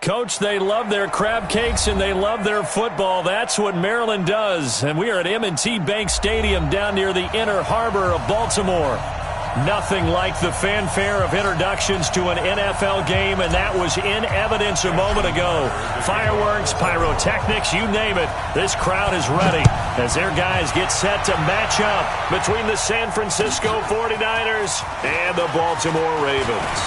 Coach, they love their crab cakes and they love their football. That's what Maryland does. And we are at M&T Bank Stadium down near the Inner Harbor of Baltimore. Nothing like the fanfare of introductions to an NFL game, and that was in evidence a moment ago. Fireworks, pyrotechnics, you name it. This crowd is ready as their guys get set to match up between the San Francisco 49ers and the Baltimore Ravens.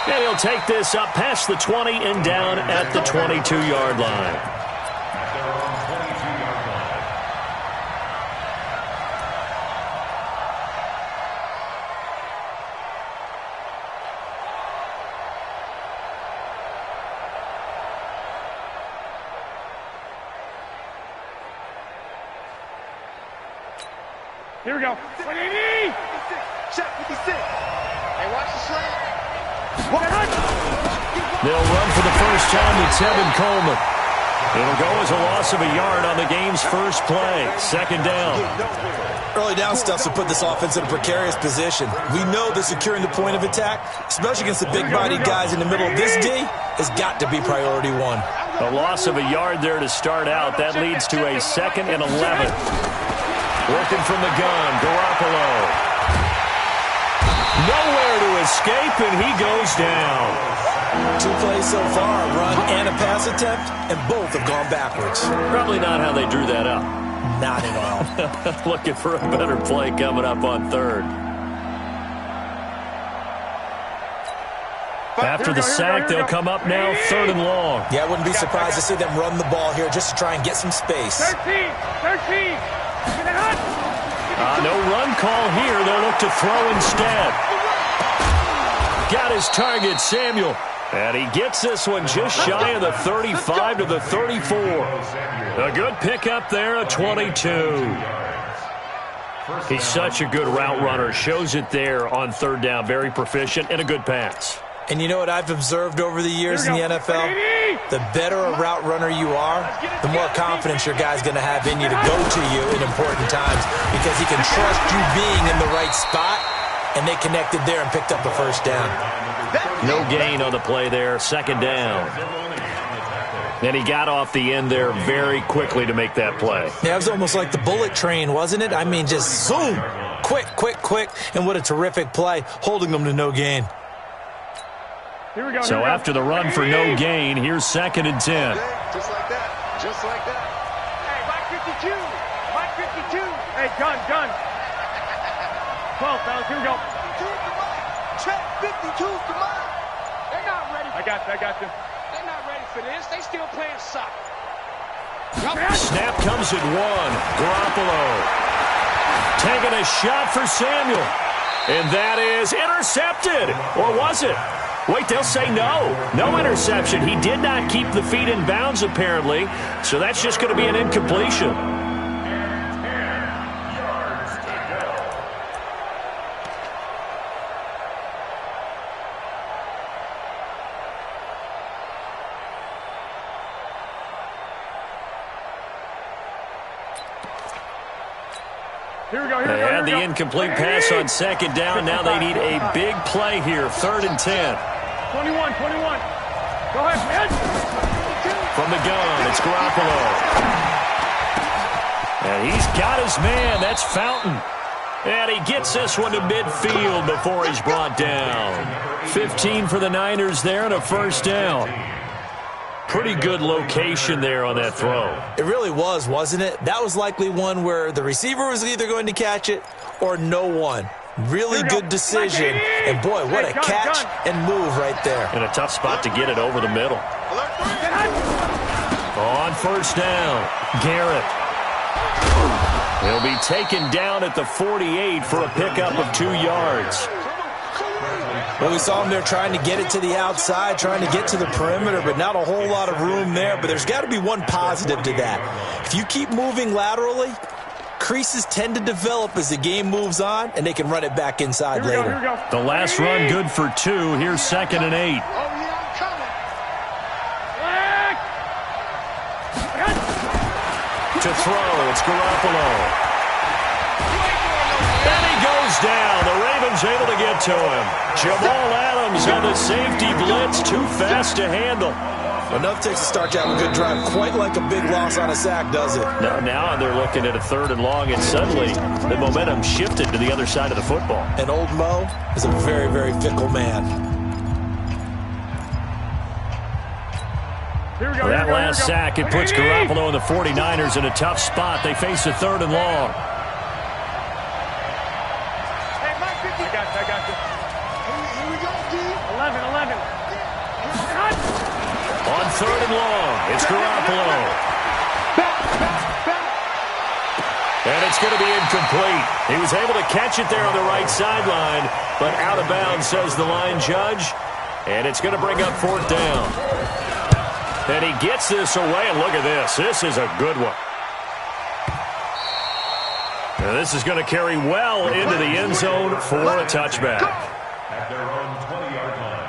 And he'll take this up past the 20 and down at the 22-yard line. Here we go. 180. Check 56. Hey, watch the slant. They'll run for the first time with Tevin Coleman. It'll go as a loss of a yard on the game's first play. Second down. Early down stuff to put this offense in a precarious position. We know that securing the point of attack, especially against the big-bodied guys in the middle of this D, has got to be priority one. A loss of a yard there to start out. That leads to a 2nd and 11. Working from the gun, Garoppolo. Nowhere to escape, and he goes down. 2 plays so far, a run and a pass attempt, and both have gone backwards. Probably not how they drew that up. Not at all. Looking for a better play coming up on third. After the sack, they'll come up now 3rd and long. Yeah, I wouldn't be surprised to see them run the ball here just to try and get some space. 13. No run call here. They'll look to throw instead. Got his target, Samuel. And he gets this one just shy of the 35 to the 34. A good pickup there, a 22. He's such a good route runner. Shows it there on 3rd down. Very proficient and a good pass. And you know what I've observed over the years in the NFL? The better a route runner you are, the more confidence your guy's going to have in you to go to you in important times because he can trust you being in the right spot, and they connected there and picked up the first down. No gain on the play there, 2nd down. And he got off the end there very quickly to make that play. Yeah, it was almost like the bullet train, wasn't it? I mean, just zoom, quick, and what a terrific play, holding them to no gain. Here we go. So after the run for no gain, here's 2nd and 10. Just like that. Hey, Mike 52. Hey, gun. 12, fellas, here we go. 52's the mark. Check, 52's the mark. They're not ready. I got you. They're not ready for this. They still playing soccer. Snap comes at 1. Garoppolo taking a shot for Samuel. And that is intercepted. Or was it? Wait, they'll say no. No interception. He did not keep the feet in bounds, apparently. So that's just going to be an incompletion. They had the incomplete pass on 2nd down. Now they need a big play here. 3rd and 10. 21. Go ahead, man. From the gun, it's Garoppolo. And he's got his man. That's Fountain. And he gets this one to midfield before he's brought down. 15 for the Niners there and a first down. Pretty good location there on that throw. It really was, wasn't it? That was likely one where the receiver was either going to catch it or no one. Really good decision. And, boy, what a catch and move right there. And a tough spot to get it over the middle. On first down, Garrett. He'll be taken down at the 48 for a pickup of 2 yards. Well, we saw him there trying to get it to the outside, trying to get to the perimeter, but not a whole lot of room there. But there's got to be one positive to that. If you keep moving laterally, creases tend to develop as the game moves on, and they can run it back inside later. The last run good for 2. Here's 2nd and 8. To throw, it's Garoppolo. And he goes down. The Ravens Adams able to get to him. Jamal Adams on the safety blitz, too fast to handle. Enough takes to start to have a good drive. Quite like a big loss on a sack, does it? Now they're looking at a 3rd and long, and suddenly the momentum shifted to the other side of the football. And old Mo is a very, very fickle man. That last sack, it puts Garoppolo and the 49ers in a tough spot. They face a 3rd and long. I got you. Here we go, D. 11. On 3rd and long, it's Garoppolo. And it's going to be incomplete. He was able to catch it there on the right sideline, but out of bounds, says the line judge. And it's going to bring up 4th down. And he gets this away, and look at this. This is a good one. Now this is going to carry well into the end zone for a touchback. At their own 20-yard line.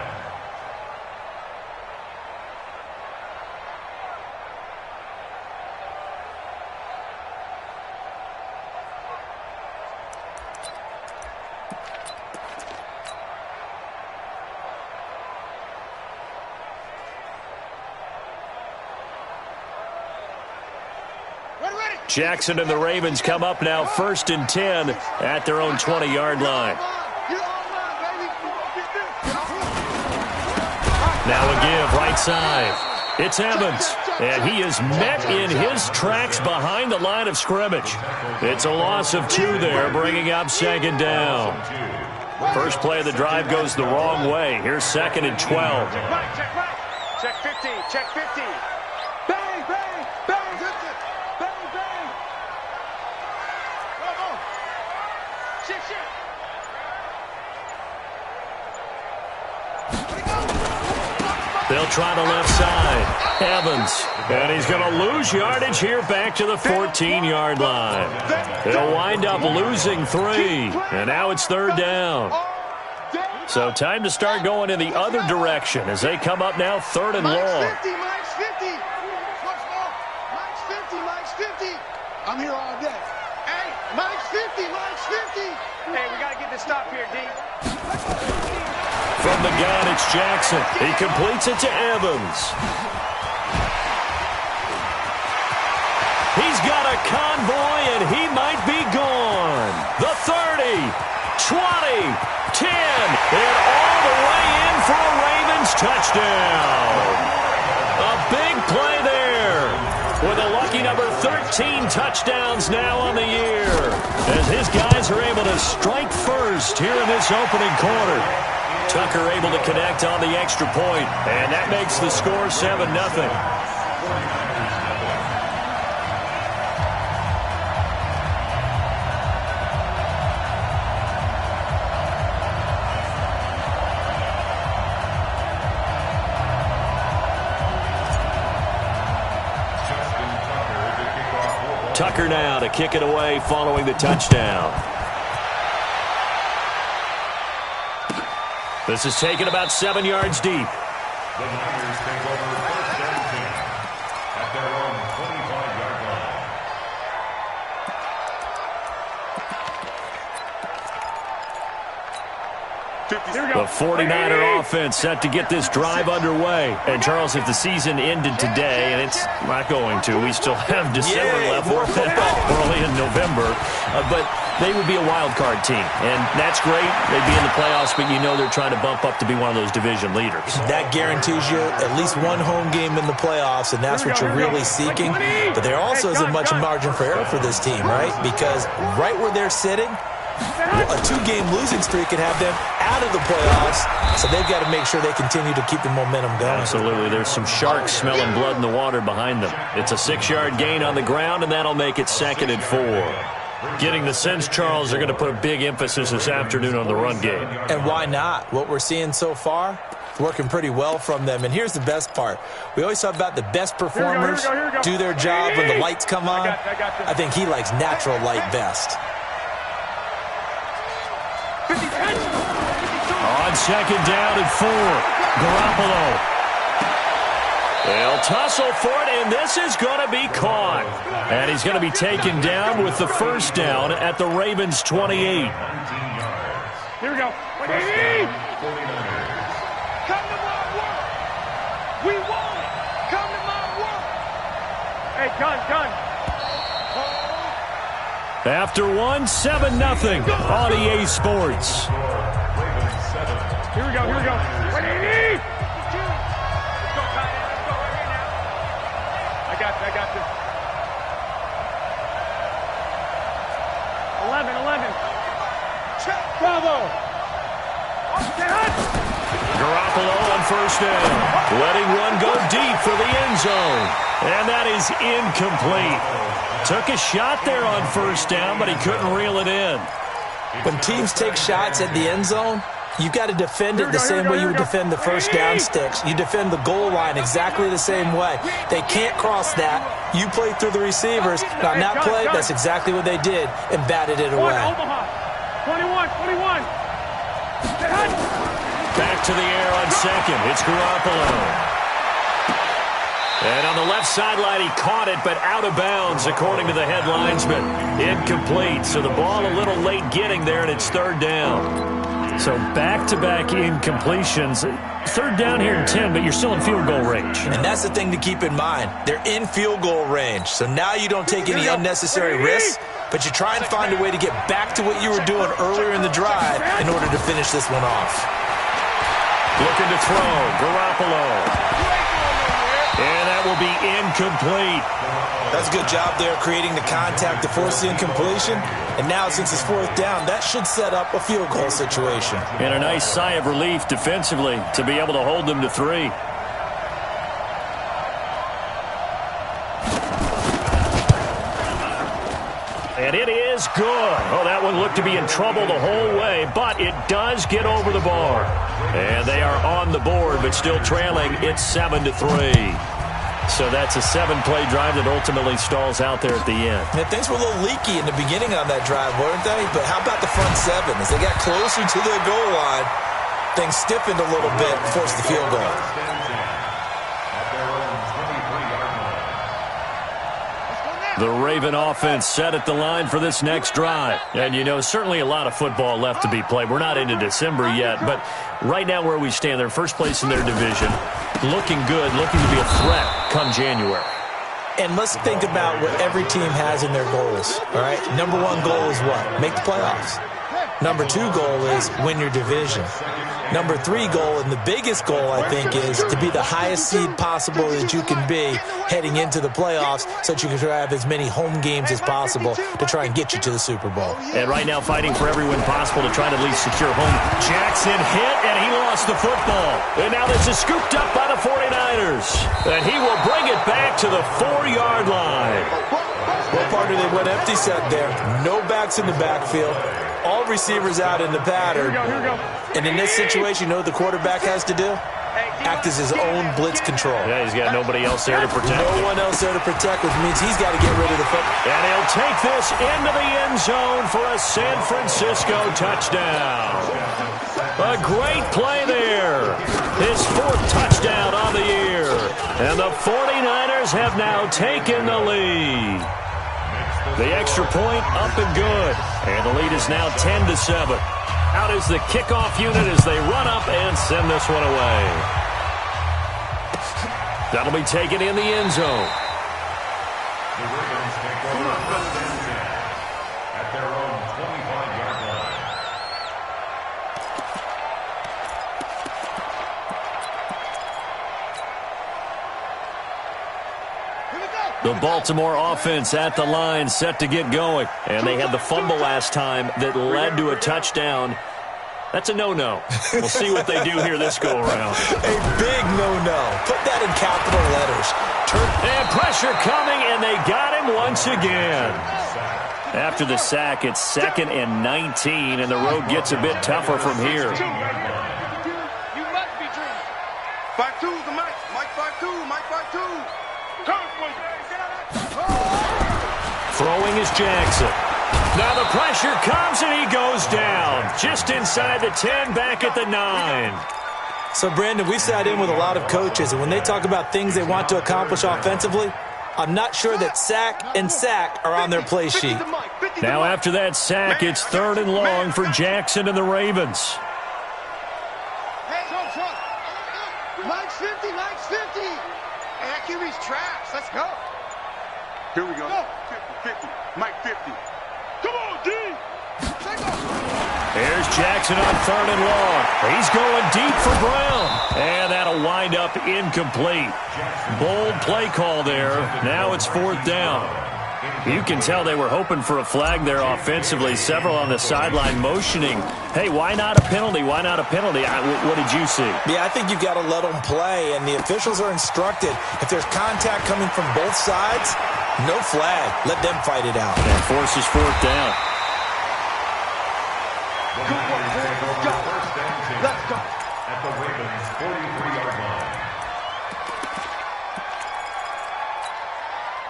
Jackson and the Ravens come up now 1st and 10 at their own 20-yard line. Now a give right side. It's Evans, and he is met in his tracks behind the line of scrimmage. It's a loss of 2 there, bringing up 2nd down. First play of the drive goes the wrong way. Here's 2nd and 12. Check right. Check 50. Check 50. Bang, bang, bang. Bang, bang. Go. Shit. They'll try the left side. Evans. And he's going to lose yardage here back to the 14-yard line. They'll wind up losing 3. And now it's 3rd down. So time to start going in the other direction as they come up now 3rd and long. Mike's 50. Mike's 50. I'm here all day. Hey, Mike's 50. Hey, we got to get this stop here, D. From the gun, it's Jackson. He completes it to Evans. He's got a convoy, and he might be gone. The 30, 20, 10, and all the way in for a Ravens touchdown. A big play there with a lucky number 13 touchdowns now on the year as his guys are able to strike first here in this opening quarter. Tucker able to connect on the extra point, and that makes the score 7-0. Tucker now to kick it away following the touchdown. This is taken about 7 yards deep. The Niners take over 1st and 10 at their own 25-yard line. The 49er offense set to get this drive underway. And, Charles, if the season ended today, and it's not going to, we still have December left, early in November, but they would be a wild card team. And that's great. They'd be in the playoffs, but you know they're trying to bump up to be one of those division leaders. That guarantees you at least one home game in the playoffs, and that's what you're really seeking. But there also isn't much margin for error for this team, right? Because right where they're sitting, a 2-game losing streak could have them out of the playoffs, so they've got to make sure they continue to keep the momentum going. Absolutely. There's some sharks smelling blood in the water behind them. It's a 6-yard gain on the ground, and that'll make it 2nd and 4. Getting the sense, Charles, they're going to put a big emphasis this afternoon on the run game. And why not? What we're seeing so far, working pretty well from them. And here's the best part. We always talk about the best performers do their job when the lights come on. I think he likes natural light best. On 2nd down and 4, Garoppolo. They'll tussle for it, and this is going to be caught. And he's going to be taken down with the 1st down at the Ravens' 28. Here we go. Come to my work. We want it. Come to my work. Hey, gun. After one, 7-0 on EA Sports. Here we go. Let's go, tight end. Let's go right here now. I got you. 11. Bravo. Garoppolo on first down. Letting one go deep for the end zone. And that is incomplete. Took a shot there on first down, but he couldn't reel it in. When teams take shots at the end zone, you've got to defend it the same way you would defend the first down sticks. You defend the goal line exactly the same way. They can't cross that. You play through the receivers. On that play, that's exactly what they did and batted it away. 21. Back to the air on second. It's Garoppolo. And on the left sideline, he caught it, but out of bounds, according to the head linesman. Incomplete. So the ball a little late getting there, and it's third down. So back-to-back incompletions. Third down here in 10, but you're still in field goal range. And that's the thing to keep in mind. They're in field goal range. So now you don't take any unnecessary risks, but you try and find a way to get back to what you were doing earlier in the drive in order to finish this one off. Looking to throw. Garoppolo. And that will be incomplete. That's a good job there creating the contact to force the incompletion. And now since it's fourth down, that should set up a field goal situation. And a nice sigh of relief defensively to be able to hold them to 3. And it is good. Oh, that one looked to be in trouble the whole way, but it does get over the bar. And they are on the board, but still trailing. It's 7-3. So that's a 7-play drive that ultimately stalls out there at the end. Yeah, things were a little leaky in the beginning on that drive, weren't they? But how about the front seven? As they got closer to the goal line, things stiffened a little bit and forced the field goal. The Raven offense set at the line for this next drive. And, you know, certainly a lot of football left to be played. We're not into December yet, but right now where we stand, they're first place in their division. Looking good, looking to be a threat come January. And let's think about what every team has in their goals, all right? Number one goal is what? Make the playoffs. Number two goal is win your division. Number three goal, and the biggest goal, I think, is to be the highest seed possible that you can be heading into the playoffs so that you can have as many home games as possible to try and get you to the Super Bowl. And right now fighting for every win possible to try to at least secure home. Jackson hit, and he lost the football. And now this is scooped up by the 49ers. And he will bring it back to the 4-yard line. Well, partner, they went empty set there. No backs in the backfield. All receivers out in the pattern. And in this situation, you know what the quarterback has to do? Act as his own blitz control. Yeah, he's got nobody else there to protect. No one else there to protect, which means he's got to get rid of the football. And he'll take this into the end zone for a San Francisco touchdown. A great play there. His 4th touchdown on the year. And the 49ers have now taken the lead. The extra point up and good. And the lead is now 10-7. Out is the kickoff unit as they run up and send this one away. That'll be taken in the end zone. The Ravens take over first and 10 at their own 25-yard line. The Baltimore offense at the line, set to get going. And they had the fumble last time that led to a touchdown. That's a no-no. We'll see what they do here this go-around. A big no-no. Put that in capital letters. And pressure coming, and they got him once again. After the sack, it's 2nd and 19, and the road gets a bit tougher from here. You must be dreaming. 5-2's the Mike. Mike 5-2. Mike 5-2. Throwing is Jackson. Now the pressure comes and he goes down. Just inside the 10, back at the 9. So, Brandon, we've sat in with a lot of coaches, and when they talk about things they want to accomplish offensively, I'm not sure that sack and sack are on their play sheet. Now after that sack, it's 3rd and long for Jackson and the Ravens. Mike's 50, Mike's 50. Hey, that QB's trash. Let's go. Here we go. 50, 50. Mike 50. Come on, D. Here's Jackson on 3rd and long. He's going deep for Brown. And that'll wind up incomplete. Bold play call there. Now it's 4th down. You can tell they were hoping for a flag there offensively. Several on the sideline motioning, hey, why not a penalty? Why not a penalty? What did you see? Yeah, I think you've got to let them play, and the officials are instructed. If there's contact coming from both sides, no flag. Let them fight it out. And forces 4th down. Let's go. At the Ravens' 43-yard line.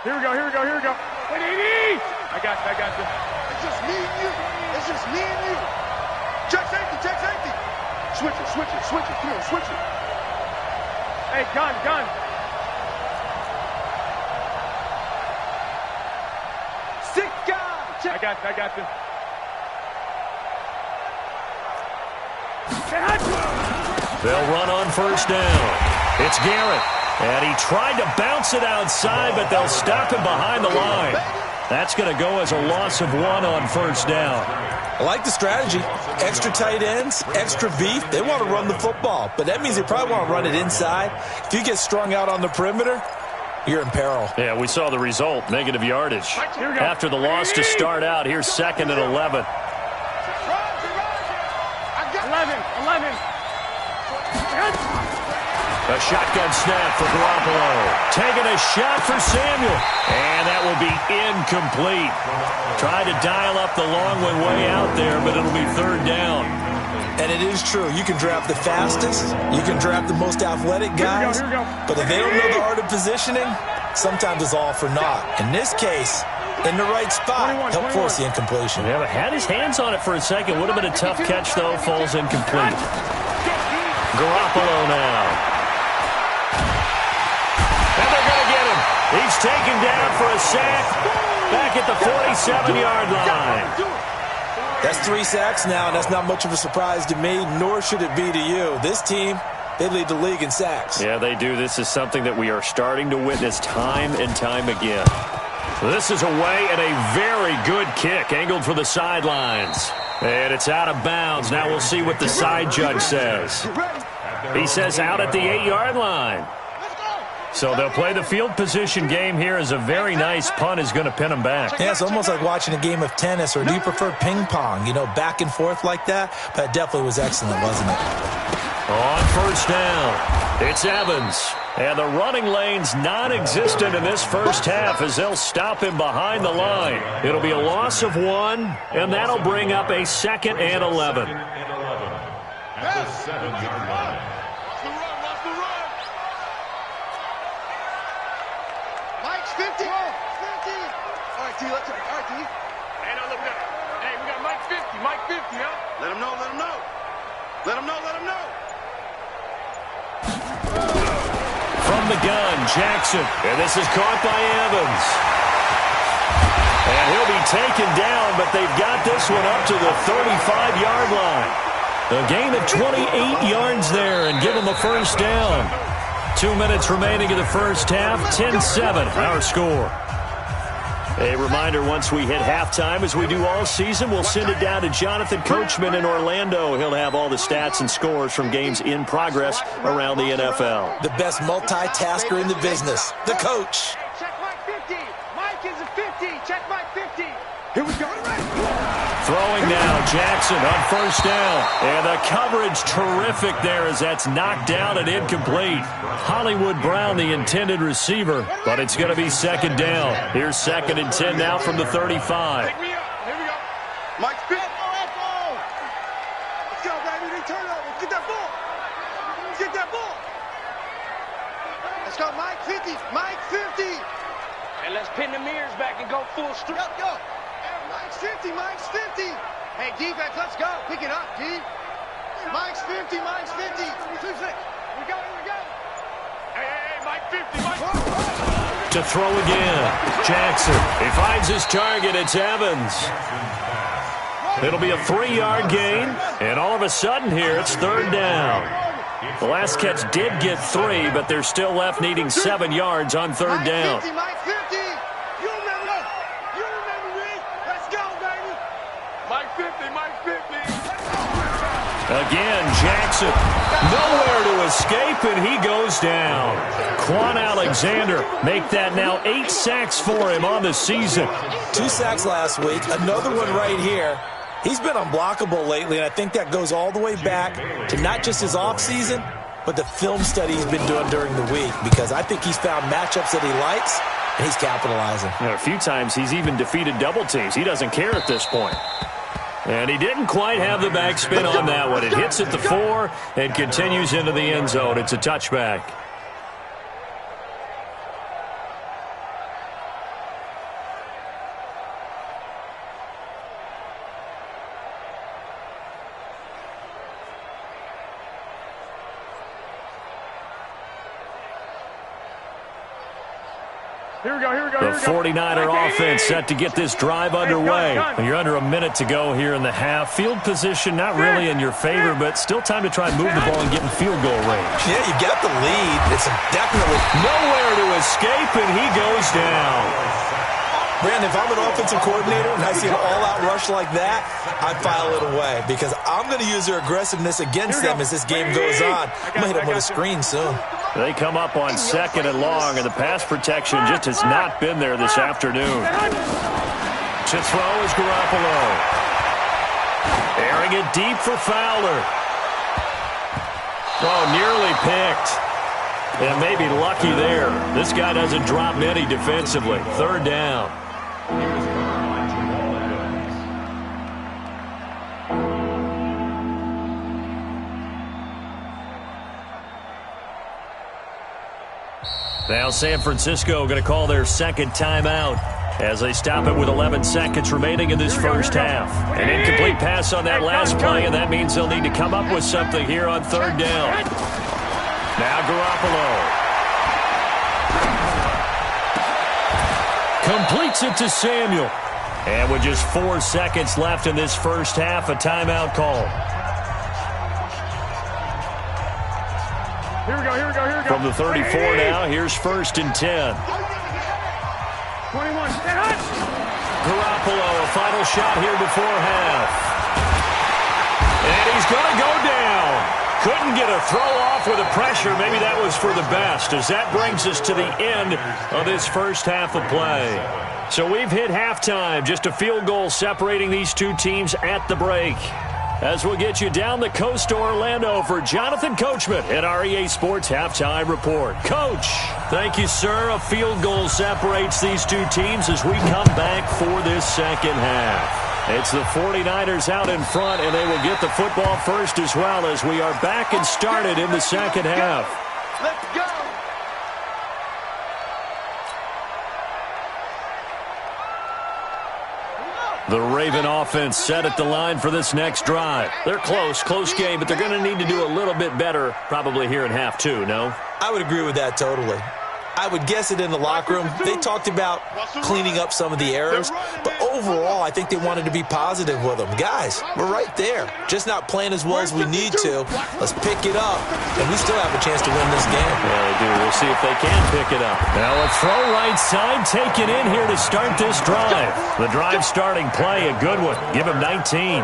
Here we go, here we go, here we go. I got you. It's just me and you. It's just me and you. Check safety, check safety. Switch it. Come on, switch it. Hey, gun. Sick guy. Check. I got you. They'll run on 1st down. It's Garrett. And he tried to bounce it outside, but they'll stop him behind the line. That's going to go as a loss of 1 on 1st down. I like the strategy. Extra tight ends, extra beef. They want to run the football, but that means they probably want to run it inside. If you get strung out on the perimeter, you're in peril. Yeah, we saw the result, negative yardage. After the loss to start out, here's 2nd and 11. 11. A shotgun snap for Garoppolo. Taking a shot for Samuel. And that will be incomplete. Tried to dial up the long one way out there, but it'll be 3rd down. And it is true. You can draft the fastest. You can draft the most athletic guys. Here we go. But if they don't know the art of positioning, sometimes it's all for naught. In this case, in the right spot, he'll force the incompletion. Yeah, but had his hands on it for a second. Would have been a tough catch, though. Falls incomplete. Garoppolo now. And they're going to get him. He's taken down for a sack back at the 47-yard line. That's 3 sacks now, and that's not much of a surprise to me, nor should it be to you. This team, they lead the league in sacks. Yeah, they do. This is something that we are starting to witness time and time again. This is away and a very good kick, angled for the sidelines. And it's out of bounds. Now we'll see what the side judge says. He says out at the 8-yard line. So they'll play the field position game here as a very nice punt is going to pin them back. Yeah, it's almost like watching a game of tennis, or do you prefer ping pong? You know, back and forth like that? But it definitely was excellent, wasn't it? On 1st down, it's Evans. And the running lane's non-existent in this first half as they'll stop him behind the line. It'll be a loss of 1, and that'll bring up a 2nd and 11. At the 7-yard line. Watch the run. Mike's 50. 50. All right, D, let's go. All right, D. Hey, no, look, we got Mike 50. Mike 50, huh? Let him know. From the gun, Jackson. And this is caught by Evans. And he'll be taken down, but they've got this one up to the 35-yard line. A gain of 28 yards there and give them a 1st down. 2 minutes remaining in the first half. 10-7, our score. A reminder, once we hit halftime, as we do all season, we'll send it down to Jonathan Coachman in Orlando. He'll have all the stats and scores from games in progress around the NFL. The best multitasker in the business, the coach. Check Mike 50. Mike is a 50. Check Mike 50. Here we go. Throwing now, Jackson on 1st down. And the coverage terrific there as that's knocked down and incomplete. Hollywood Brown, the intended receiver, but it's going to be 2nd down. Here's 2nd and 10 now from the 35. Pick me up. Here we go. Mike's 50. Let's go, baby. They turn over. Get that ball. Get that ball. Let's go, Mike 50. Mike 50. And let's pin the mirrors back and go full strip. Go. Mike's 50. Mike's 50. Hey, defense, let's go. Pick it up, D. Mike's 50. Mike's 50. 2-6. We got it. Hey, Mike 50. Mike. to throw again. Jackson. He finds his target. It's Evans. It'll be a 3-yard gain, and all of a sudden here, it's 3rd down. The last catch did get 3, but they're still left needing 7 yards on 3rd down. Mike 50. You remember me? Let's go, baby. Mike 50, Mike 50. Again, Jackson. Nowhere to escape, and he goes down. Quan Alexander make that now 8 sacks for him on the season. 2 sacks last week, another one right here. He's been unblockable lately, and I think that goes all the way back to not just his offseason, but the film study he's been doing during the week, because I think he's found matchups that he likes, and he's capitalizing. A few times he's even defeated double teams. He doesn't care at this point. And he didn't quite have the backspin on that one. It hits at the 4 and continues into the end zone. It's a touchback. The 49er offense set to get this drive underway. You're under a minute to go here in the half. Field position not really in your favor, but still time to try and move the ball and get in field goal range. Yeah, you got the lead. It's definitely nowhere to escape, and he goes down. Brandon, if I'm an offensive coordinator and I see an all-out rush like that, I file it away because I'm going to use their aggressiveness against them as this game goes on. I'm going to hit them with a screen soon. They come up on 2nd and long, and the pass protection just has not been there this afternoon. To throw is Garoppolo. Airing it deep for Fowler. Oh, nearly picked. And maybe lucky there. This guy doesn't drop many defensively. 3rd down. Now San Francisco going to call their 2nd timeout as they stop it with 11 seconds remaining in this first half. An incomplete pass on that last play, and that means they'll need to come up with something here on 3rd down. Now Garoppolo. Completes it to Samuel. And with just 4 seconds left in this first half, a timeout call. Here we go. From the 34 now, here's 1st and 10. 21. Garoppolo, a final shot here before half. And he's going to go down. Couldn't get a throw off with the pressure. Maybe that was for the best, as that brings us to the end of this first half of play. So we've hit halftime, just a field goal separating these two teams at the break. As we'll get you down the coast to Orlando for Jonathan Coachman at our EA Sports Halftime Report. Coach, thank you, sir. A field goal separates these two teams as we come back for this second half. It's the 49ers out in front, and they will get the football first as well as we are back and started in the second half. Let's go. The Raven offense set at the line for this next drive. They're close game, but they're going to need to do a little bit better probably here in half 2, no? I would agree with that totally. I would guess it in the locker room. They talked about cleaning up some of the errors, but overall, I think they wanted to be positive with them. Guys, we're right there. Just not playing as well as we need to. Let's pick it up, and we still have a chance to win this game. Yeah, they do. We'll see if they can pick it up. Now a throw right side taken in here to start this drive. The drive starting play, a good one. Give him 19.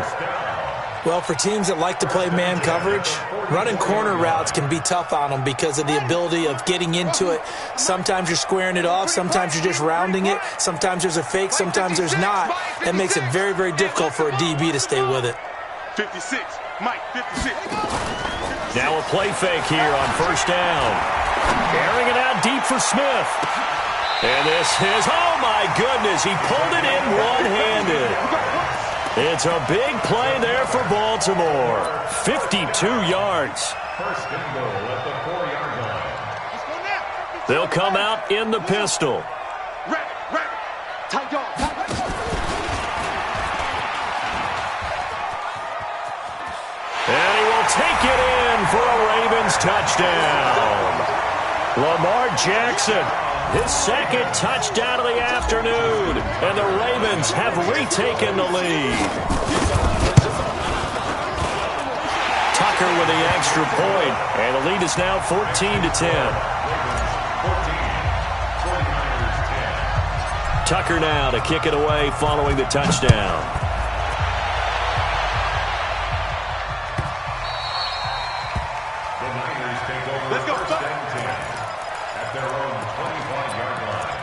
Well, for teams that like to play man coverage, running corner routes can be tough on them because of the ability of getting into it. Sometimes you're squaring it off. Sometimes you're just rounding it. Sometimes there's a fake. Sometimes there's not. That makes it very, very difficult for a DB to stay with it. 56. Mike, 56. Now a play fake here on first down. Airing it out deep for Smith. And this is, oh my goodness, he pulled it in one-handed. It's a big play there for Baltimore. 52 yards. First and goal at the 4-yard line. They'll come out in the pistol. Tight dog. And he will take it in for a Ravens touchdown. Lamar Jackson His second touchdown of the afternoon. And the Ravens have retaken the lead. Tucker with the extra point. And the lead is now 14-10. Tucker now to kick it away following the touchdown. The Niners take over the first and 10 at their own 25-yard line.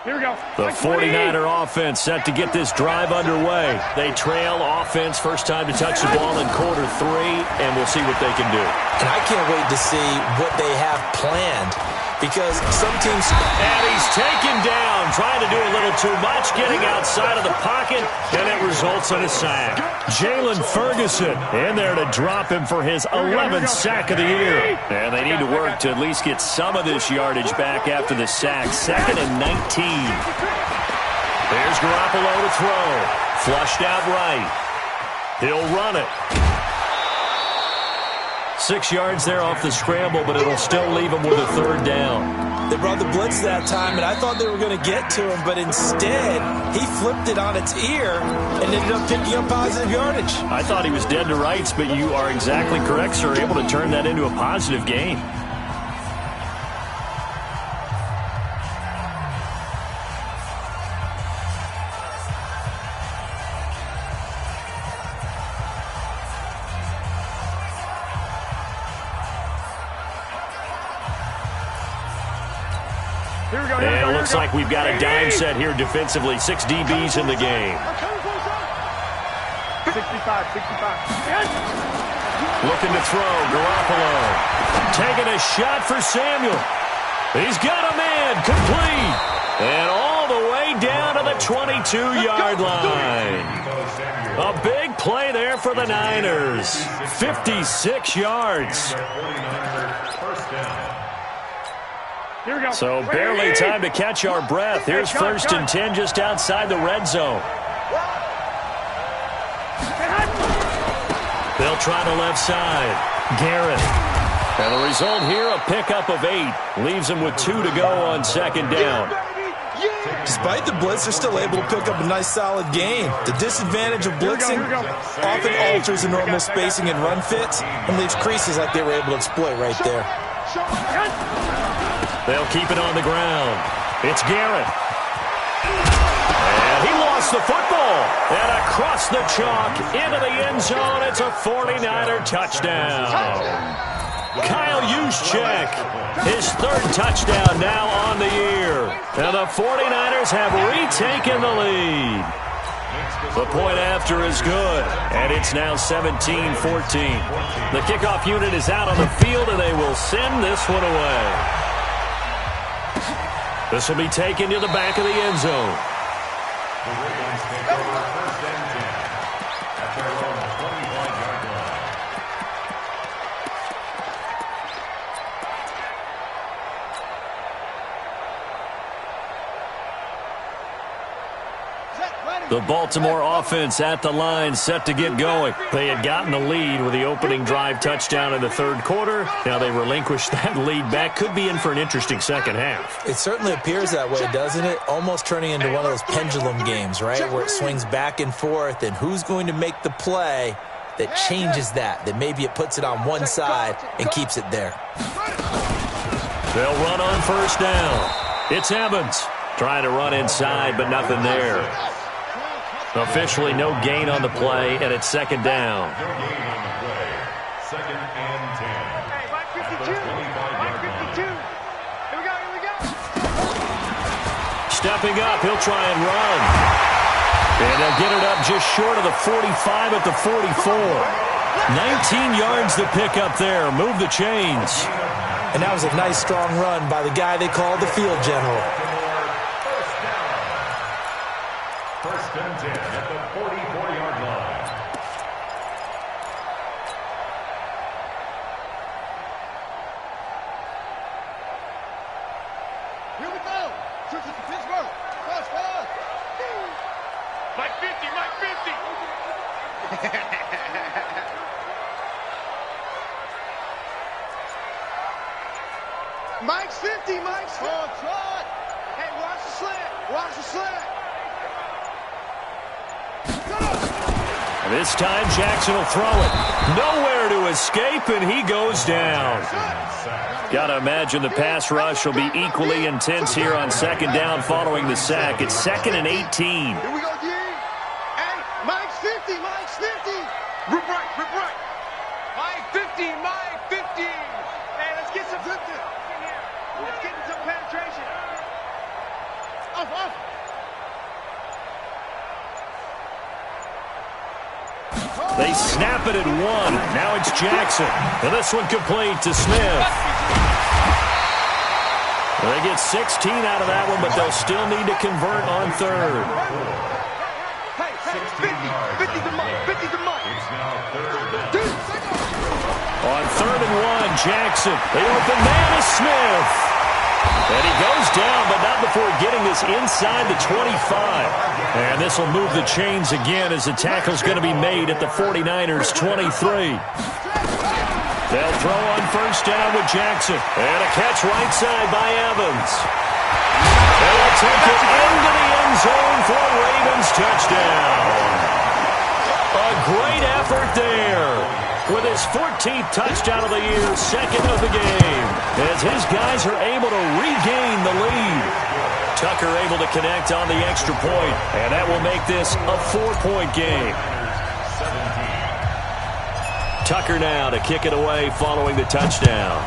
Here we go. The 49er offense set to get this drive underway. They trail offense first time to touch the ball in quarter 3, and we'll see what they can do. And I can't wait to see what they have planned because some teams... And he's taken down, trying to do a little too much, getting outside of the pocket, and it results in a sack. Jalen Ferguson in there to drop him for his 11th sack of the year. And they need to work to at least get some of this yardage back after the sack. 2nd and 19. There's Garoppolo to throw. Flushed out right. He'll run it. 6 yards there off the scramble, but it'll still leave him with a 3rd down. They brought the blitz that time, and I thought they were going to get to him, but instead, he flipped it on its ear and ended up picking up positive yardage. I thought he was dead to rights, but you are exactly correct, sir. Able to turn that into a positive gain. And it looks like we've got a dime set here defensively. 6 DBs in the game. 65. Looking to throw, Garoppolo. Taking a shot for Samuel. He's got a man, complete. And all the way down to the 22-yard line. A big play there for the Niners. 56 yards. So barely time to catch our breath. Here's 1st and 10 just outside the red zone. They'll try the left side. Garrett. And the result here, a pickup of 8. Leaves them with 2 to go on 2nd down. Despite the blitz, they're still able to pick up a nice, solid gain. The disadvantage of blitzing often alters the normal spacing and run fits and leaves creases like they were able to exploit right there. They'll keep it on the ground. It's Garrett. And he lost the football. And across the chalk into the end zone. It's a 49er touchdown. Kyle Juszczyk, his 3rd touchdown now on the year. And the 49ers have retaken the lead. The point after is good, and it's now 17-14. The kickoff unit is out on the field, and they will send this one away. This will be taken to the back of the end zone. The Ravens take over 1st and 10 at their own 25-yard line. The Baltimore offense at the line, set to get going. They had gotten the lead with the opening drive touchdown in the 3rd quarter. Now they relinquished that lead back. Could be in for an interesting second half. It certainly appears that way, doesn't it? Almost turning into one of those pendulum games, right? Where it swings back and forth, and who's going to make the play that changes that maybe it puts it on one side and keeps it there. They'll run on 1st down. It's Evans. Trying to run inside, but nothing there. Officially no gain on the play, and it's 2nd down. No gain on the play. 2nd and 10. Hey, Mike 52. Mike 52. Here we go. Stepping up, he'll try and run. And they'll get it up just short of the 45 at the 44. 19 yards to pick up there. Move the chains. And that was a nice, strong run by the guy they called the field general. 1st and 10 at the 44-yard line. Here we go. Switch it to Pittsburgh. Mike 50, Mike 50. Mike's 50, Mike's 50. Hey, watch the slant. Watch the slant. This time Jackson will throw it. Nowhere to escape, and he goes down. Got to imagine the pass rush will be equally intense here on second down following the sack. It's 2nd and 18. Here we go, G. Hey, Mike's 50, Mike's 50. Rip right, rip right. Mike 50, Mike 50. Hey, let's get some good in here. Let's get some penetration. Off. They snap it at 1. Now it's Jackson. And this one complete to Smith. They get 16 out of that one, but they'll still need to convert on third. Hey, 50 to Mike, 50 to Mike. It's now 3rd. On 3rd and 1, Jackson. The open man is Smith. And he goes down, but not before getting this inside the 25. And this will move the chains again as the tackle's going to be made at the 49ers' 23. They'll throw on 1st down with Jackson. And a catch right side by Evans. And they'll take it into the end zone for a Ravens touchdown. A great effort there. With his 14th touchdown of the year, 2nd of the game, as his guys are able to regain the lead. Tucker able to connect on the extra point, and that will make this a 4-point game. Tucker now to kick it away following the touchdown.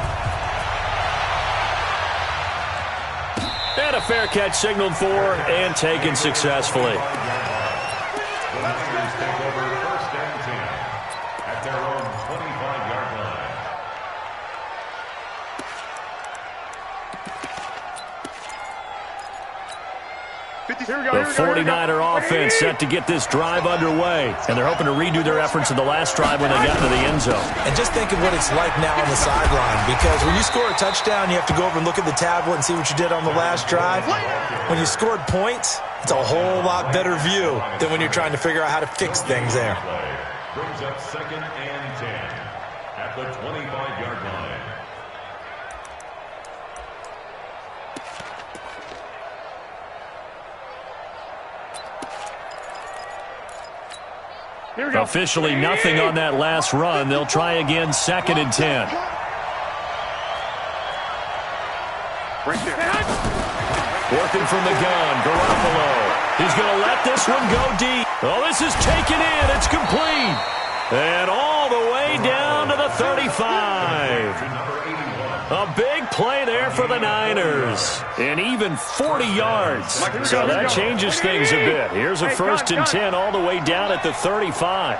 And a fair catch signaled for and taken successfully. The Niners take over 1st and 10 at their own 25-yard line. The 49er offense set to get this drive underway, and they're hoping to redo their efforts in the last drive when they got into the end zone. And just think of what it's like now on the sideline, because when you score a touchdown, you have to go over and look at the tablet and see what you did on the last drive. When you scored points, it's a whole lot better view than when you're trying to figure out how to fix things there. Brings up 2nd and 10 at the 25-yard line. Officially nothing on that last run. They'll try again 2nd and 10. Right there. Working from the gun, Garoppolo. He's going to let this one go deep. Oh, this is taken in. It's complete. And all the way down to the 35. A big play there for the Niners. And even 40 yards. So that changes things a bit. Here's a 1st and 10 all the way down at the 35.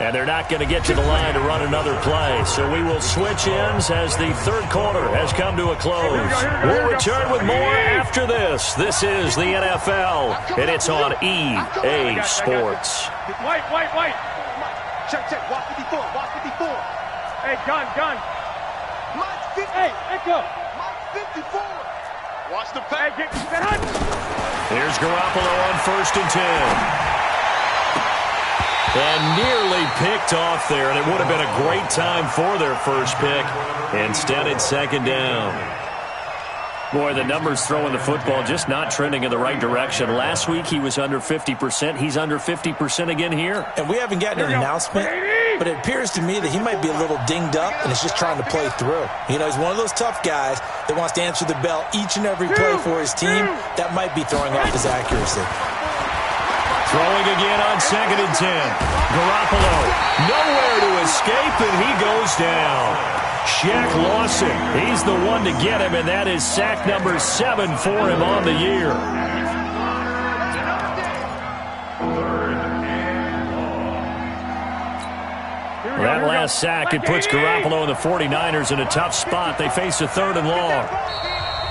And they're not going to get to the line to run another play. So we will switch ends as the 3rd quarter has come to a close. We'll return with more after this. This is the NFL, and it's on EA Sports. White. Check. Watch 54. Hey, gun. Mike 50. Hey, let go. Mike 54. Watch the Hey, pass. get that. Here's Garoppolo on 1st and 10. And nearly picked off there, and it would have been a great time for their first pick. Instead, it's 2nd down. Boy, the numbers throwing the football just not trending in the right direction. Last week, he was under 50%. He's under 50% again here. And we haven't gotten an announcement, but it appears to me that he might be a little dinged up and is just trying to play through. You know, he's one of those tough guys that wants to answer the bell each and every play for his team. That might be throwing off his accuracy. Throwing again on 2nd and 10. Garoppolo, nowhere to escape, and he goes down. Shaq Lawson, he's the one to get him, and that is sack number 7 for him on the year. That last sack, it puts Garoppolo and the 49ers in a tough spot. They face a 3rd and long.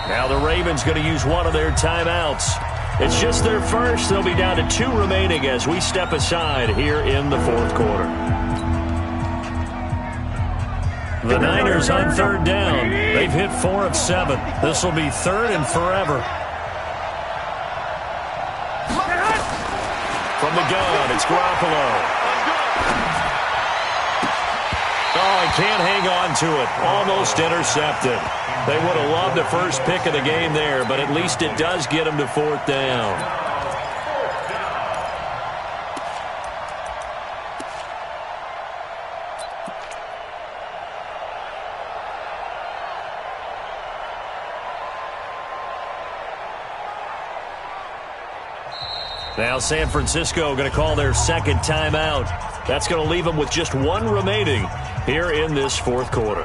Now the Ravens going to use one of their timeouts. It's just their first. They'll be down to 2 remaining as we step aside here in the 4th quarter. The Niners on third down. They've hit 4 of 7. This will be third and forever. From the gun, it's Garoppolo. Oh, he can't hang on to it. Almost intercepted. They would have loved the first pick of the game there, but at least it does get him to fourth down. Now San Francisco going to call their second timeout. That's going to leave them with just one remaining here in this fourth quarter.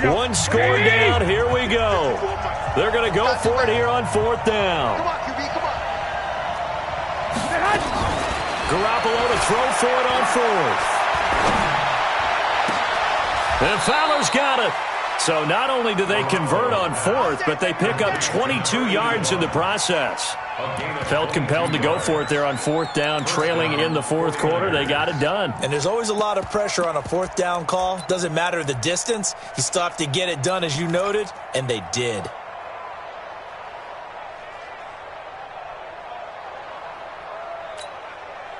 One score down. Here we go. They're going to go for it here on fourth down. Garoppolo to throw for it on fourth. And Fowler's got it. So not only do they convert on fourth, but they pick up 22 yards in the process. Felt compelled to go for it there on fourth down, trailing in the fourth quarter. They got it done. And there's always a lot of pressure on a fourth down call. Doesn't matter the distance. You still have to get it done, as you noted, and they did.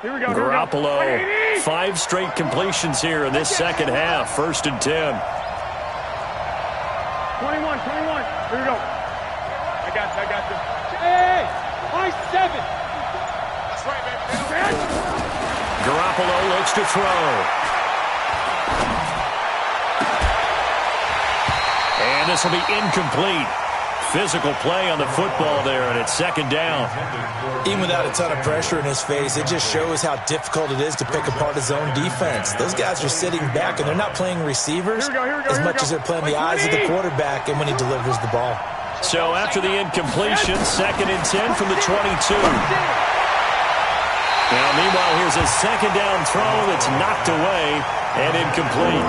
Here we go. Garoppolo, 5 straight completions here in this second half. 1st and 10. 21. Here we go. I got this. Hey, my 7. That's right, baby. Garoppolo looks to throw. And this will be incomplete. Physical play on the football there, and it's second down. Even without a ton of pressure in his face, it just shows how difficult it is to pick apart his own defense. Those guys are sitting back, and they're not playing receivers as much as they're playing the eyes of the quarterback and when he delivers the ball. So after the incompletion, 2nd and 10 from the 22. Now, meanwhile, here's a second down throw that's knocked away and incomplete.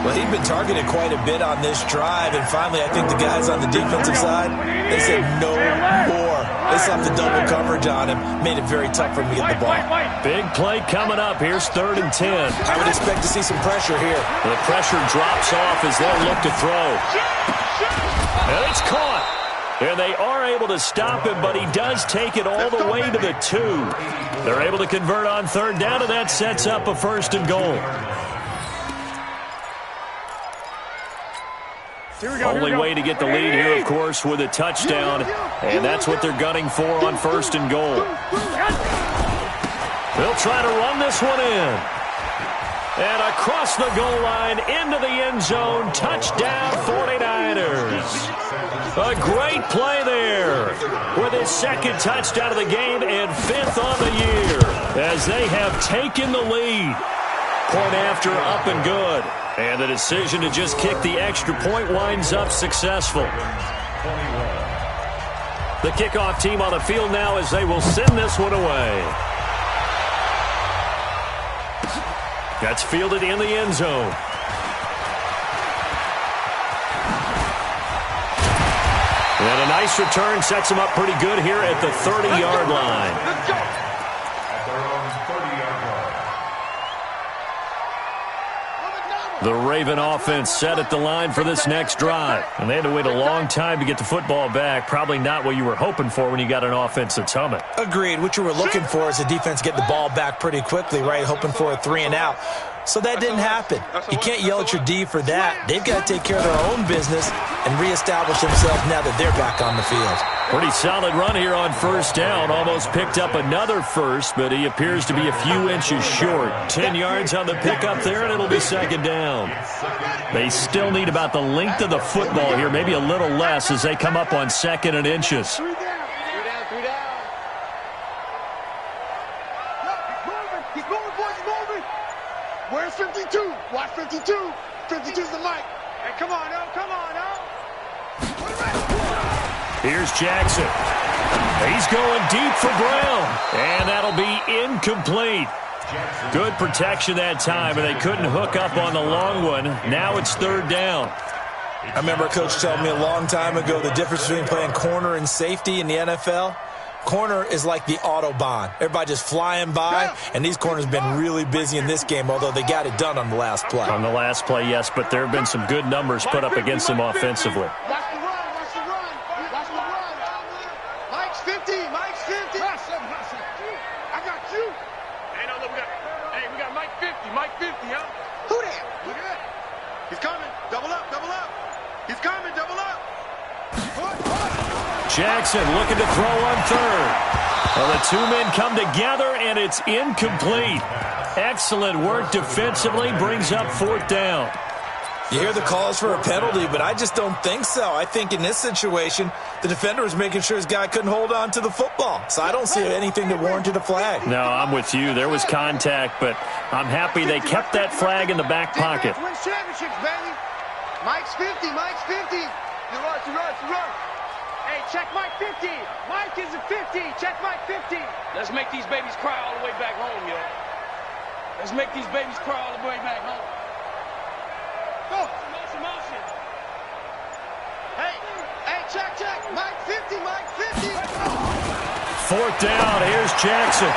Well, he'd been targeted quite a bit on this drive, and finally I think the guys on the defensive side, they said no more. They slapped the double coverage on him, made it very tough for him to get the ball. Big play coming up. Here's 3rd and 10. I would expect to see some pressure here. The pressure drops off as they'll look to throw. And it's caught. And they are able to stop him, but he does take it all the way to the 2. They're able to convert on 3rd down, and that sets up a 1st and goal. Only way to get the lead here, of course, with a touchdown. And that's what they're gunning for on 1st and goal. They'll try to run this one in. And across the goal line, into the end zone, touchdown 49ers. A great play there with his 2nd touchdown of the game and 5th on the year as they have taken the lead. Point after, up and good. And the decision to just kick the extra point winds up successful. The kickoff team on the field now as they will send this one away. That's fielded in the end zone. And a nice return sets them up pretty good here at the 30-yard line. At their own 30-yard line. The Raven offense set at the line for this next drive. And they had to wait a long time to get the football back. Probably not what you were hoping for when you got an offense that's humming. Agreed. What you were looking for is the defense get the ball back pretty quickly, right? Hoping for a 3 and out. So that didn't happen. You can't yell at your D for that. They've got to take care of their own business and reestablish themselves now that they're back on the field. Pretty solid run here on 1st down. Almost picked up another first, but he appears to be a few inches short. 10 yards on the pickup there, and it'll be 2nd down. They still need about the length of the football here, maybe a little less as they come up on 2nd and inches. 3 down. Keep moving, boys, moving. Where's 52? Watch 52. 52's the mic. Hey, come on, now. Here's Jackson. He's going deep for Brown. And that'll be incomplete. Good protection that time, and they couldn't hook up on the long one. Now it's 3rd down. I remember a coach telling me a long time ago the difference between playing corner and safety in the NFL. corner is like the Autobahn. Everybody just flying by, and these corners have been really busy in this game, although they got it done on the last play. On the last play, yes, but there have been some good numbers put up against them offensively. Watch the run, watch the run, watch the run. Mike's 50, Mike's 50. I got you. Hey, no, look, we got Mike 50, Mike 50, huh? Who that? Look at that. He's coming. Double up, double up. He's coming, double up. Jackson looking to throw on third. Well, the two men come together, and it's incomplete. Excellent work defensively, brings up fourth down. You hear the calls for a penalty, but I just don't think so. I think in this situation, the defender was making sure his guy couldn't hold on to the football. So I don't see anything that warranted a flag. No, I'm with you. There was contact, but I'm happy they kept that flag in the back pocket. Wins championships, baby. Mike's 50, Mike's 50. You're right. Hey, check Mike 50. Mike is a 50. Check Mike 50. Let's make these babies cry all the way back home, yo. Let's make these babies cry all the way back home. Go. Motion. Hey, check. Mike 50, Mike 50. Fourth down, here's Jackson.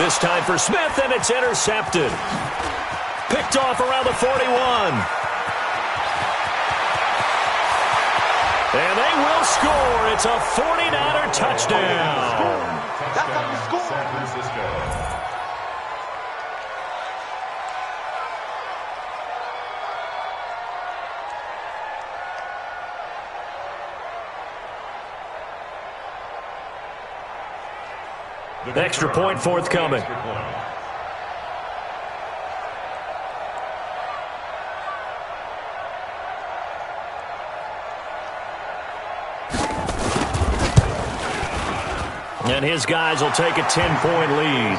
This time for Smith, and it's intercepted. Picked off around the 41. And they will score. It's a 49er touchdown. That's how you score. San Francisco. Extra point forthcoming. And his guys will take a 10-point lead.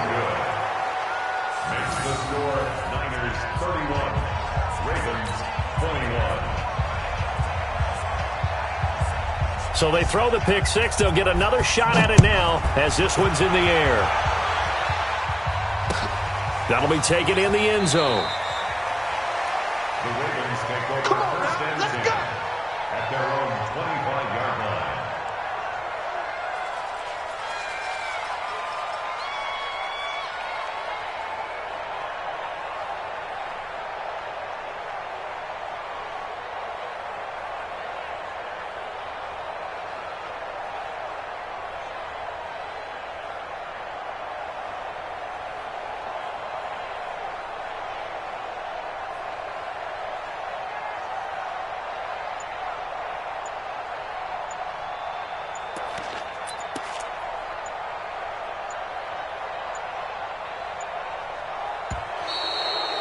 Makes the score Niners 31, Ravens 21. So they throw the pick six. They'll get another shot at it now as this one's in the air. That'll be taken in the end zone. The Ravens take over first and 10 at their own 25-yard line.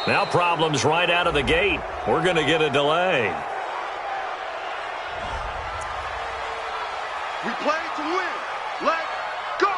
Now problems right out of the gate. We're going to get a delay. We play to win. Let's go.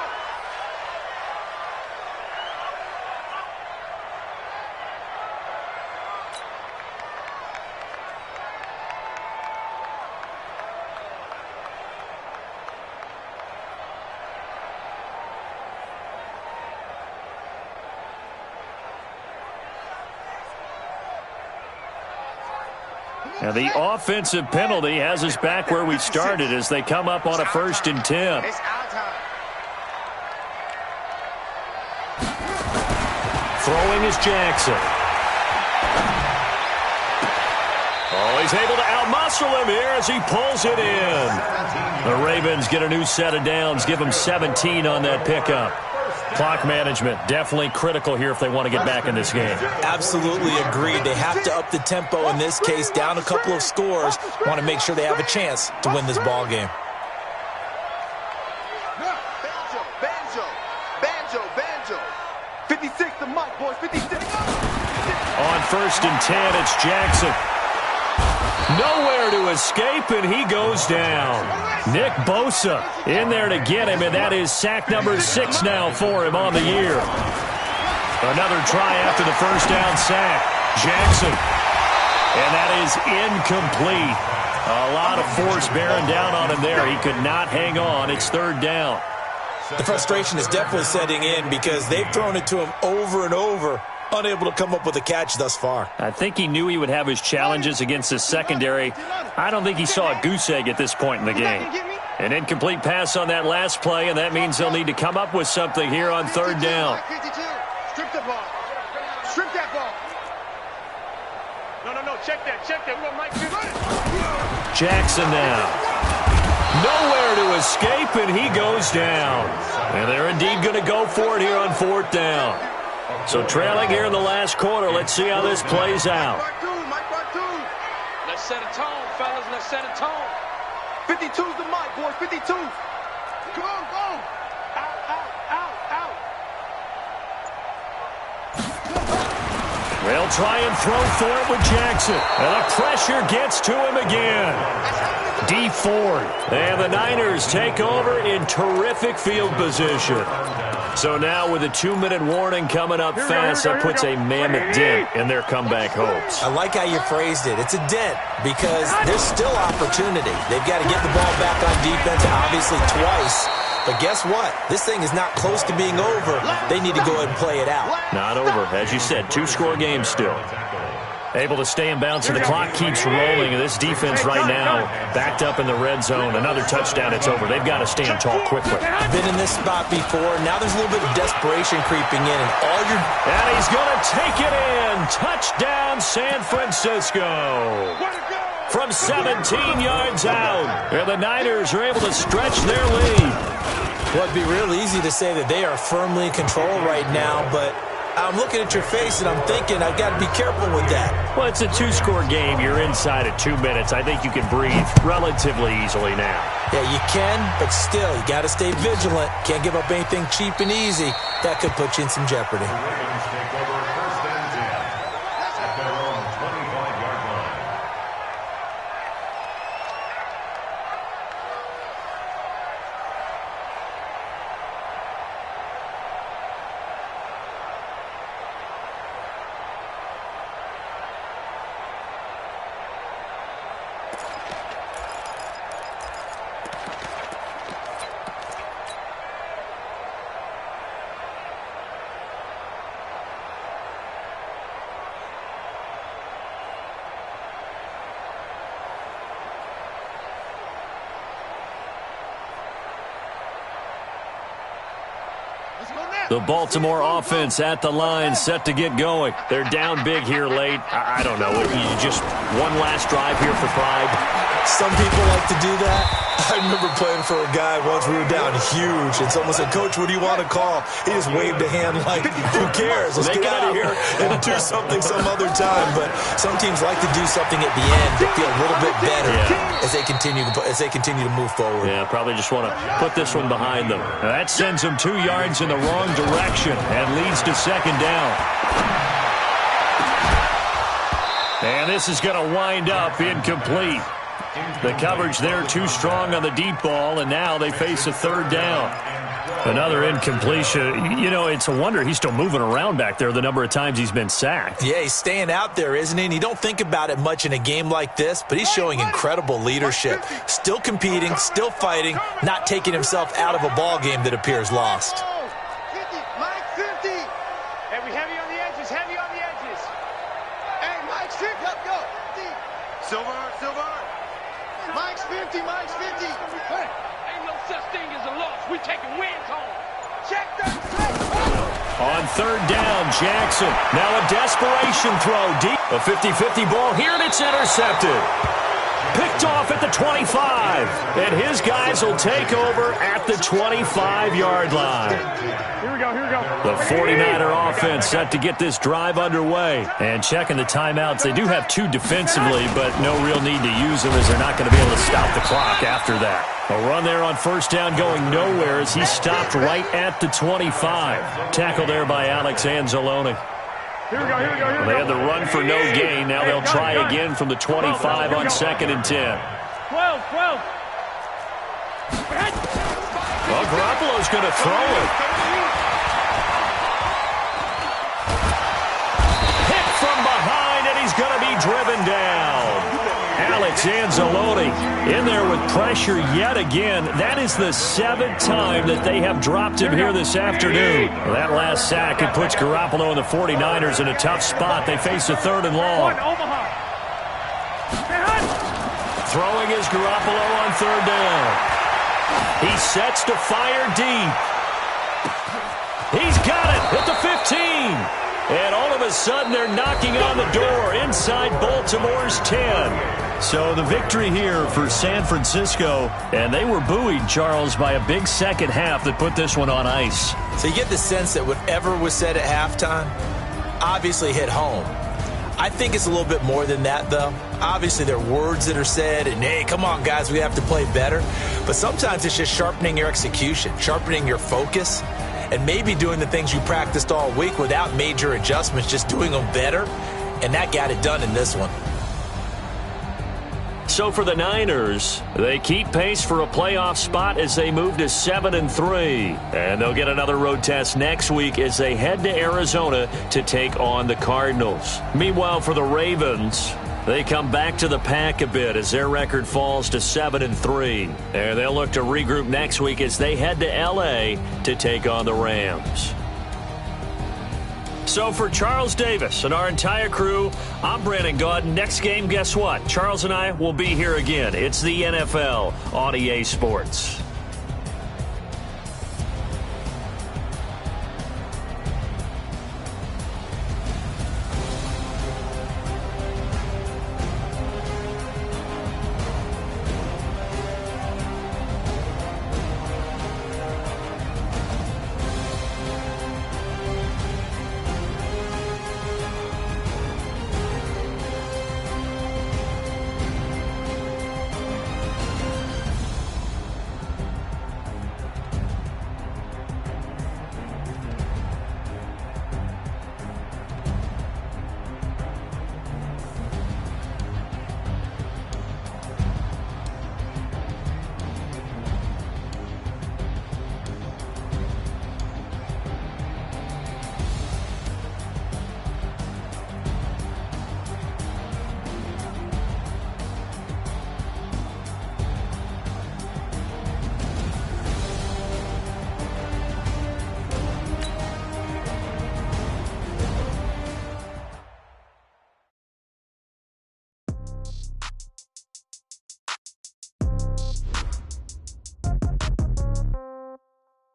Now the offensive penalty has us back where we started as they come up on a 1st and 10. It's our time. Throwing is Jackson. Oh, he's able to outmuscle him here as he pulls it in. The Ravens get a new set of downs, give them 17 on that pickup. Clock management, definitely critical here if they want to get back in this game. Absolutely agreed. They have to up the tempo in this case, down a couple of scores. Want to make sure they have a chance to win this ball game. Banjo. 56 to Mike, boys, 56. On 1st and 10, it's Jackson. Nowhere to escape, and he goes down. Nick Bosa in there to get him, and that is sack number 6 now for him on the year. Another try after the first down sack. Jackson. And that is incomplete. A lot of force bearing down on him there. He could not hang on. It's 3rd down. The frustration is definitely setting in because they've thrown it to him over and over, unable to come up with a catch thus far. I think he knew he would have his challenges against his secondary. I don't think he saw a goose egg at this point in the game. An incomplete pass on that last play, and that means they'll need to come up with something here on third down. 52. Strip the ball. Strip that ball. No. Check that. We want Mike 50. Jackson now. Nowhere to escape, and he goes down. And they're indeed going to go for it here on fourth down. So trailing here in the last quarter. Let's see how this plays out. Let's set a tone, fellas. Let's set a tone. 52's the mic, boys. 52. Come on, go. Out. They'll try and throw for it with Jackson. And the pressure gets to him again. D Ford. And the Niners take over in terrific field position. So now with a 2-minute warning coming up fast, that puts a mammoth dent in their comeback hopes. I like how you phrased it. It's a dent because there's still opportunity. They've got to get the ball back on defense, obviously twice. But guess what? This thing is not close to being over. They need to go ahead and play it out. Not over. As you said, 2-score game still. Able to stay in bounds, and the clock keeps rolling. This defense right now backed up in the red zone. Another touchdown, it's over. They've got to stand tall quickly. Been in this spot before. Now there's a little bit of desperation creeping in. And he's going to take it in. Touchdown, San Francisco. From 17 yards out. And the Niners are able to stretch their lead. Well, it'd be real easy to say that they are firmly in control right now, but I'm looking at your face and I'm thinking I've got to be careful with that. Well, it's a 2-score game. You're inside at 2 minutes. I think you can breathe relatively easily now. Yeah, you can, but still, you got to stay vigilant. Can't give up anything cheap and easy. That could put you in some jeopardy. The Ravens take over first and 10 at their own 25-yard line. The Baltimore offense at the line, set to get going. They're down big here late. I don't know. Just one last drive here for pride. Some people like to do that. I remember playing for a guy once. We were down huge, and someone said, "Coach, what do you want to call?" He just waved a hand like, "Who cares? Let's get out of here and do something some other time." But some teams like to do something at the end to feel a little bit better as they continue to move forward. Yeah, probably just want to put this one behind them. Now, that sends them 2 yards in the wrong direction and leads to second down. And this is going to wind up incomplete. The coverage there too strong on the deep ball, and now they face a third down. Another incompletion. You know, it's a wonder he's still moving around back there the number of times he's been sacked. Yeah, he's staying out there, isn't he? And you don't think about it much in a game like this, but he's showing incredible leadership. Still competing, still fighting, not taking himself out of a ball game that appears lost. 50. Mike 50. Heavy on the edges. Hey, Mike's 50. Go. 50. Silver. Mike's 50. Hey. Ain't no such thing as a loss. We taking wins home. Check that. On third down, Jackson. Now a desperation throw deep. A 50-50 ball here, and it's intercepted. Picked off at the 25. And his guys will take over at the 25-yard line. Here we go. The 49er offense set to get this drive underway. And checking the timeouts, they do have 2 defensively, but no real need to use them as they're not going to be able to stop the clock after that. A run there on first down going nowhere as he stopped right at the 25. Tackle there by Alex Anzalone. Here we go. They had the run for no gain. Now they'll try again from the 25 on second and 10. 12. Well, Garoppolo's going to throw it. Hit from behind, and he's going to be driven down. Alex Anzalone in there with pressure yet again. That is the 7th time that they have dropped him here this afternoon. Well, that last sack, it puts Garoppolo and the 49ers in a tough spot. They face a third and long. Throwing is Garoppolo on third down. He sets to fire deep. He's got it at the 15. And all of a sudden, they're knocking on the door inside Baltimore's 10. So the victory here for San Francisco. And they were buoyed, Charles, by a big second half that put this one on ice. So you get the sense that whatever was said at halftime obviously hit home. I think it's a little bit more than that, though. Obviously, there are words that are said, and, hey, come on, guys, we have to play better. But sometimes it's just sharpening your execution, sharpening your focus, and maybe doing the things you practiced all week without major adjustments, just doing them better. And that got it done in this one. So for the Niners, they keep pace for a playoff spot as they move to 7-3. And they'll get another road test next week as they head to Arizona to take on the Cardinals. Meanwhile, for the Ravens, they come back to the pack a bit as their record falls to 7-3. And they'll look to regroup next week as they head to L.A. to take on the Rams. So for Charles Davis and our entire crew, I'm Brandon Gaudin. Next game, guess what? Charles and I will be here again. It's the NFL on EA Sports.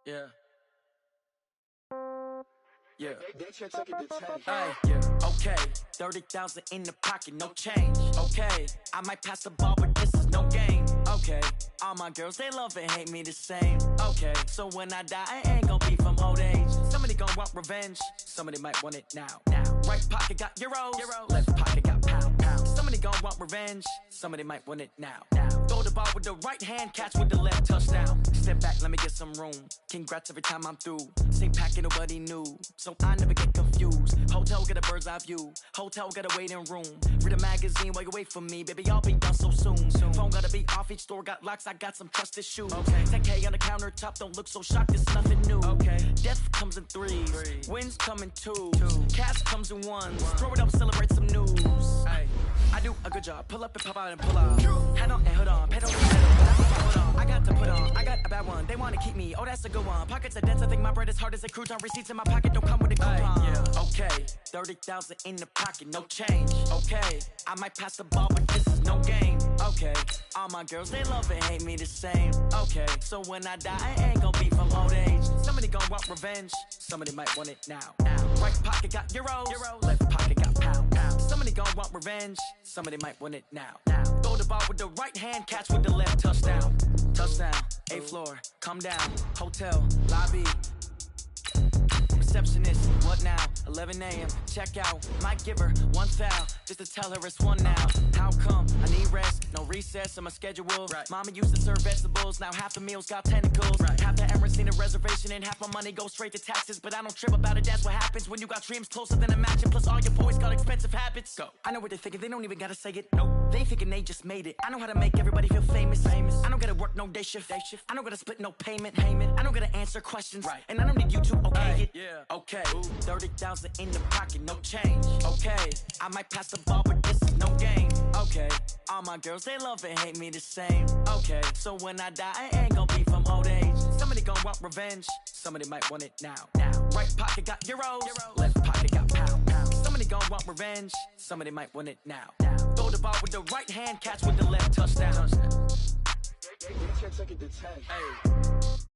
Yeah. Yeah. Yeah. Okay. 30,000 in the pocket, no change. Okay. I might pass the ball, but this is no game. Okay. All my girls, they love and hate me the same. Okay. So when I die, I ain't gonna be from old age. Somebody gonna want revenge. Somebody might want it now. Right pocket got euros. Left pocket got pound. Somebody gonna want revenge. Somebody might want it now. Throw the ball with the right hand, catch with the left, touchdown. Step back, let me get some room. Congrats every time I'm through. Same packet, nobody knew, so I never get confused. Hotel get a bird's eye view. Hotel get a waiting room. Read a magazine while you wait for me, baby. I'll be done so soon. Phone gotta be off, each store got locks. I got some trusted shoes. 10K on the countertop, don't look so shocked. It's nothing new. Death comes in threes, wins come in twos, cash comes in ones. Throw it up, celebrate some news. I do a good job. Pull up and pop out and pull out. Head on and hood on. Pedal to pedal. I got to put on. I got a bad one. They want to keep me. Oh, that's a good one. Pockets are dense. I think my bread is hard as a crouton. Receipts in my pocket don't come with a coupon. Yeah. Okay. 30,000 in the pocket. No change. Okay. I might pass the ball, but this is no game. Okay. All my girls, they love and hate me the same. Okay. So when I die, I ain't gonna be from old age. Somebody gonna want revenge. Somebody might want it now. Right pocket got euros. Left pocket got pound. Somebody gonna want revenge. Somebody might want it now. Throw the ball with the right hand, catch with the left, touchdown. Touchdown, 8th floor, come down. Hotel, lobby. Receptionist, what now? 11 a.m., check out. Might give her one foul, just to tell her it's one now. How come? I need rest, no recess in my schedule. Mama used to serve vegetables, now half the meals got tentacles. Half the Emirates need a reservation and half my money goes straight to taxes. But I don't trip about it, that's what happens when you got dreams closer than a match. And plus all your boys got expensive habits. Go. I know what they're thinking, they don't even gotta say it. Nope. They thinking they just made it. I know how to make everybody feel famous. I don't gotta work no day shift. I don't gotta split no payment. I don't gotta answer questions. And I don't need you to okay it. Okay, 30,000 in the pocket, no change. Okay, I might pass the ball, but this is no game. Okay, all my girls, they love and hate me the same. Okay, so when I die, I ain't gonna be from old age. Somebody gonna want revenge. Somebody might want it now. Right pocket got euros. Left pocket got pound. Somebody gonna want revenge. Somebody might want it now. Throw the ball with the right hand, catch with the left, touchdown. Check second to 10. Hey.